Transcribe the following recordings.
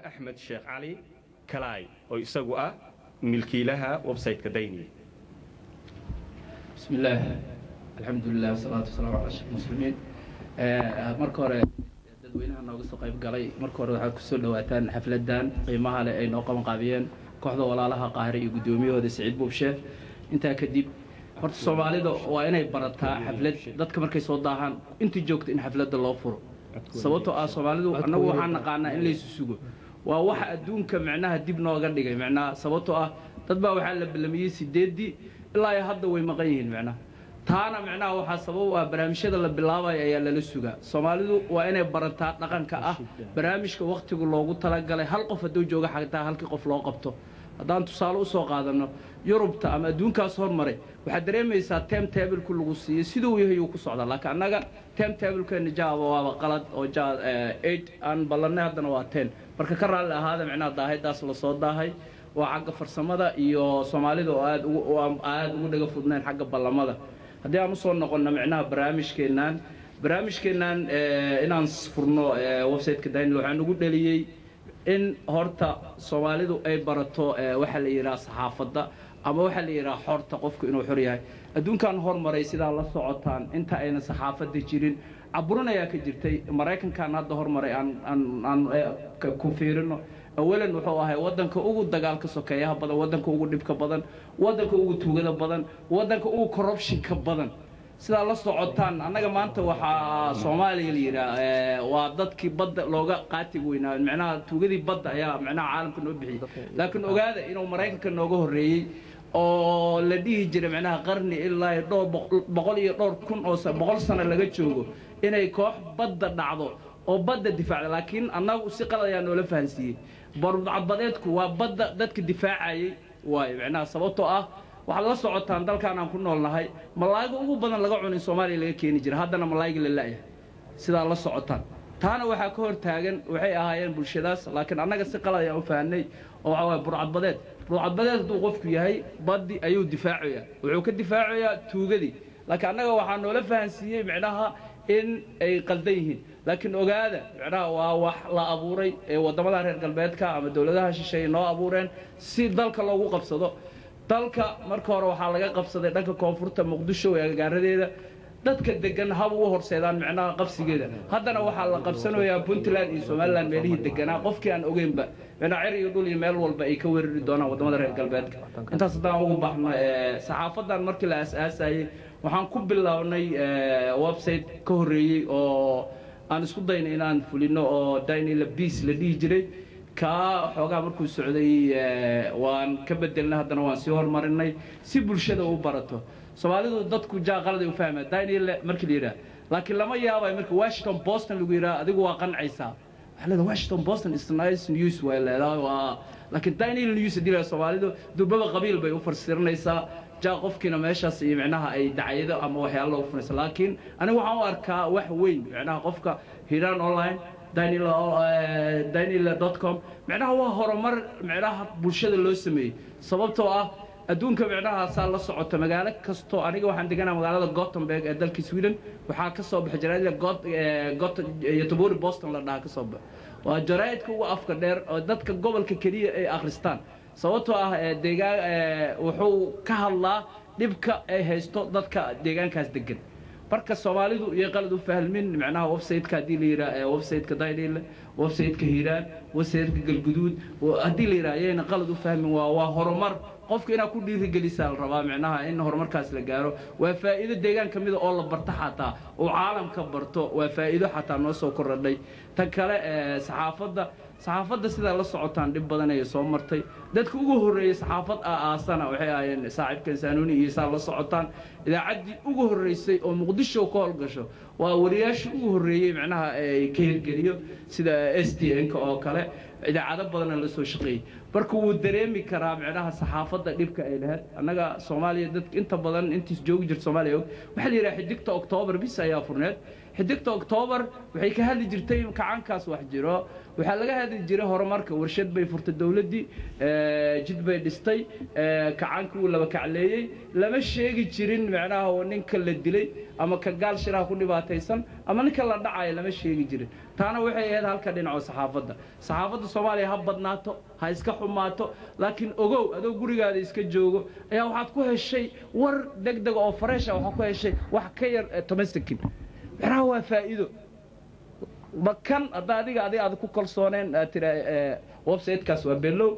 أحمد الشيخ علي كلاي ويسقوا ملكي لها ويب-سايت كديني. بسم الله الحمد لله والصلاة والسلام على أشرف المسلمين. مركور dadweynaha nooga soo qayb galay marka hore waxa ku soo dhawaataan xafladan qiimaha leh ay noo qaban qaabiyeen kooxda walaalaha qaahir iyo gudoomiyahooda Saciid Buubsheef inta kadib horta Soomaalida waa inay barataa xaflad dadka markay soo daahan inta joogto in xafladda loo furo sababtoo ah Soomaalidu anagu waxaan naqaanaa in la isu sugo waa wax adduunka macnaha dib nooga dhigay macnaha sababtoo ah dad baa waxa la bilaamiyay 8 ilaa hadda way maqan yihiin macnaha taana macnaha waxa sabab ah barnaamijyada la bilaabay ayaa la sugaa Soomaalidu waa inay barataa dhaqanka ah barnaamijka waqtiga loogu talagalay hal qof haduu jooga xagtaa halkii qof loo qabto haddaan tusaale u soo qaadano Yurubta ama adduunkaas hormaray waxa dareemaysaa timetable-ku lagu siiyay sidoo yahay uu ku socdaa laakiin annaga timetable-keena jawaab waa qalad oo 8 aan ballanay haddana waa 10 marka ka raali ahaada macnaha daahaydaas la soo daahay waa xagga farsamada iyo Soomaalida oo aad ugu dhaga fudnaan xagga ballamada haddii aan soo noqono macnaha barnaamijkeenan inaan furno website-ka Daynil waxaan ugu dhaliyay in horta Soomaalidu ay barato waxa la yiraahdo saxaafadda ama waxa la yiraahdo xorta qofku inuu xor yahay adduunkan hormaray sida la socotaan inta ayna saxaafadda jirin caburanaya ka jirtay Mareykankan hadda hormaray aan ku fiirino أولاً وحواه ودنك أوجو دجال كسكيها بدن ودنك أوجو دب كبدن ودنك أوجو توجد بدن ودنك أوجو corruption كبدن سلا الله صعدان أنا كمان توح صومالي ليرا وضدك بد لوجا قاتجوينا معناه توجدي بد يا معناه عالم كنا بحي لكن أوجاد إنه مريكا كنا نوجه الرئي أو لديه جري معناه قرن إلا يدور بقول يدور كن أو بقول سنة اللي جتشوجو إنه يكح بد النعضو أو بد الدفاع لكن أنا وثقة يعني ولا فانسي برضو عبادتك وبد ذاتك الدفاع واي معناه صوته وحلا صعدتان دل كان عم كنا والله هاي ملاقي أبو بدن لقوا عن الصومالي اللي كين يجري هذا أنا ملاقي لله سيدا الله صعدتان تانا وحكور تاجن وحي أهاين بالشداس لكن أنا قصقلا يا فاني أو برضو عبادات توقف فيها بدي أيو دفاعية وعوك الدفاعية توجدي لكن أنا وحنا ولا فانسي معناها إن أي قلديهن لكن أوجاده معناه وح لا أبوري ودمنا هذا القلبات كأم الدولة هالشيء نوع أبورين سيد ذلك الله وقف صدق ذلك مركور وحلاقة قف صدق ذلك كونفورت مقدسه يا جارده ذلك الدجن هو هرسيدان معناه قفص جدا هذا أنا وحلا قفصنا يا بنتلان إسماعيل مليه الدجنا قف كان أوجين بقى أنا عري يقول يميل والبقى يكور دونا ودمنا هذا القلبات أنت صدق هو بحنا صحافة المركز الأساس أي waxaan ku bilownay website ka horeeyay oo aan isku daynay inaan fulino oo Daynil Peace la dhigi jiray ka xogaa markuu socday waan ka bedelnay haddana waan sii hormarinay si bulshada u barato Soomaalidu dadku jaaqalada u fahmaan Daynil markii la yiraahdo laakiin lama yaabay markii Washington Post lagu yiraahdo adigu waa qancaysaa waxa la Washington Post is nice news way leedahay laakiin Daynil news diiraa Soomaalidu durbaba qabiil bay u farsirinaysaa جاء قفكنا ماشاس معناها أي دعاية أما وحي الله وفنس لكن أنا وحنا أركا وين معناها قفك هيران أونلاين daynil.com معناها هو هرمر معناها برشة اللي اسمه سببته أدونك معناها صار له صعود مجالك كستو أنا جو عندنا مجال غوتنبرغ دلك سويدن وحاكسوا بحجرات غوت يتبور بوسطن لنا كسب وجرائد كوا أفكار دير ضدك قبل ككريه أخرستان sababtoo deegaan wuxuu ka hadlaa dibka ay haysto dadka deegaankaas degan marka Soomaalidu iyo qalad u fahmin macnaha website-ka diilira website-ka Daynil website-ka Hiiraan website-ka Galguduud hadii la yiraahdo qalad u fahmin waa horumar qofka ina ku dhiirigelisay rabaa macnaha in horumarkaas la gaaro waa faa'iido deegaan kamid oo la barto xataa oo caalamka barto waa faa'iido xataa noo soo kordhay tan kale saxaafadda sida la socotaan dib badan ay soo martay dadka ugu horeeyay saxaafad aasana waxay ahaayeen saaxiibkan Saanuni iyo saa la socotaan idaacadii ugu horeysay oo Muqdisho ka howlgasho waa wariyaashii ugu horeeyay macnaha ay ka hirgeliyo sida STN oo kale idaacado badan la soo shaqeeyay marka wuu dareemi karaa macnaha saxaafadda dhibka ay lahayd annaga Soomaaliya dad inta badan intiis joogi jirtay Soomaaliya waxa la yiraahdaa xiddigta October bis ayaa furneed xiddigta October waxay ka hadli jirtay kacankaas wax jiro waxa laga hadli jiray horumarka warshad bay furtay dawladii jid bay dhistay kacanku uu laba kacleeyay lama sheegi jirin macnaha ninka la dilay ama ka gaal shiraha ku dhibaataysan ama ninka la dhacay lama sheegi jirin taana waxay ahayd halka dhinaca saxaafadda Soomaaliya ha badnaato ha iska xumaato laakiin ogow adoo gurigaada iska joogo ayaa waxaad ku heshay war degdeg oo fresh ah waxa ku heshay wax ka yar 10 second waxa waa faa'iido makan adiga aad ku kalsooneen tira website-kaas waa below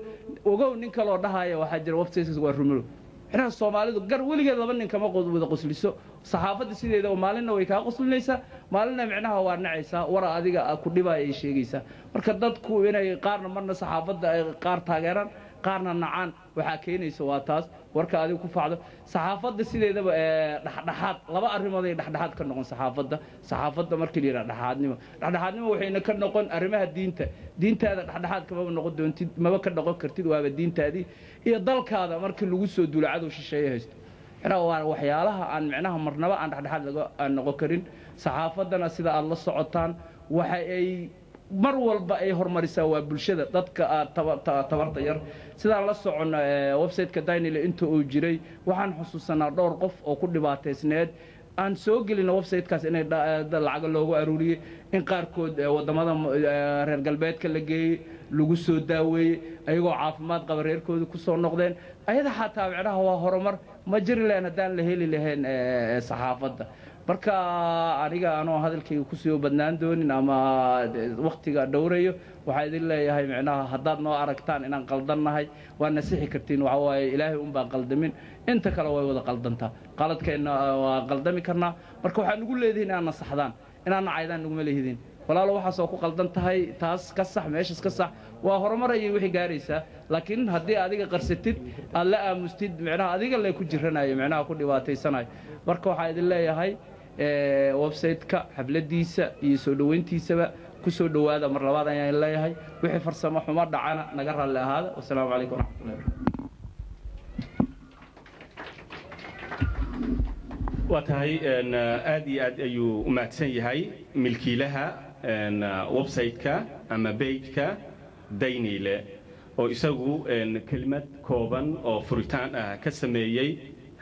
ogow nin kale oo dhahayo waxa jira website-kaas waa rumo xiraan Soomaalidu gar waligeed laba nin kama wada qosliso saxaafadda sideeda maalina way ka qoslinaysaa maalina macnaha waa nacaysaa war adiga ku dhibay ay sheegaysaa marka dadku inay qaarna marna saxaafadda ay qaar taageeraan qaarna nacaan waxa keenaysa waa taas warka adiga ku faacdo saxaafadda sideedaba dhaxdhaxaad laba arrimood ay dhaxdhaxaad ka noqon saxaafadda markii la yiraahdo dhaxdhaxaadnimo waxayna ka noqon arrimaha diintaada dhaxdhaxaad kama noqon doontid maba ka noqon kartid waaba diintaadii iyo dalkaada markii lagu soo duulacado shisheeye haysto waa waxyaalaha aan macnaha marnaba aan dhaxdhaxaad laga noqon karin saxaafaddana sida aad la socotaan waxa ay mar walba ay hormarisaa waa bulshada dadka tabarta yar sidaan la socon website-ka Daynile inta uu jiray waxaan xusuusanaa dhowr qof oo ku dhibaateysneed aan soo gelin website-kaas inay lacag loogu aruuriyay in qaarkood wadamada reer galbeedka la geeyay lagu soo daaweeyay ayagoo caafimaad qaba reerkooda ku soo noqdeen ayada xataa macnaha waa horumar ma jiri leen hadaan la heli lahayn saxaafadda marka aniga anoo hadalkayga ku soo badnaan doonin ama waqtiga dhowrayo waxa idin leeyahay macnaha haddaad noo aragtaan inaan qaldannahay waa nasixi kartiin waxa waaye ilaahay un baan qaldamin inta kale way wada qaldantaa qaladkeena waa qaldami karnaa marka waxaan ugu leedahay inaan nasaxdaan inaan nacaydaan ugu leedahay walaalo waxa soo ku qaldan tahay taas ka sax meeshas ka sax waa horumar ay wixii gaaraysa laakiin haddii adiga qarsatid aad la aamustid macnaha adiga la ku jiranayo macnaha ku dhibaataysanayo marka waxa idin leeyahay website-ka xafladiisa iyo soo dhaweyntiisaba ku soo dhawaada mar labaad ayaan leeyahay wixii farsamo xumo dhacana naga raali ahaada wassalaamu calaykum waraxmatullaahi watahay aad iyo aad ayuu u mahadsan yahay milkiilaha website-ka ama page-ka Daynile oo isagu kelmad kooban oo furitaan ah ka sameeyay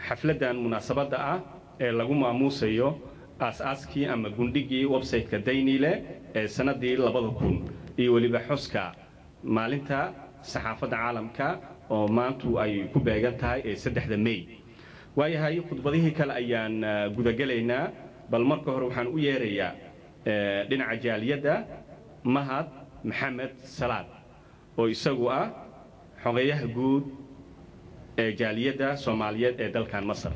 xafladan munaasabada ah ee lagu maamuusayo aasaaskii ama gundhigii website-ka Daynile ee sanadii 2000 iyo waliba xuska maalinta saxaafadda caalamka oo maanta ay ku beegan tahay 3 May waayahay khudbadihii kale ayaan gudagalaynaa bal marka hore waxaan u yeerayaa dhinaca jaaliyadda Mahad Maxamed Salaad oo isagu ah xogeyaha guud ee jaaliyadda Soomaaliyeed ee dalkan Masar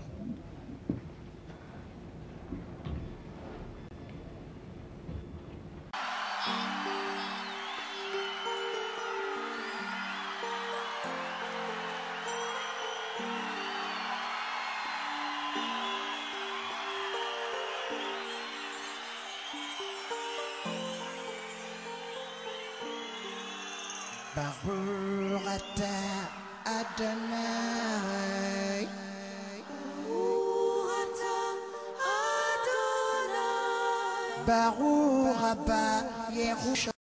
Baruch haba Yerushalayim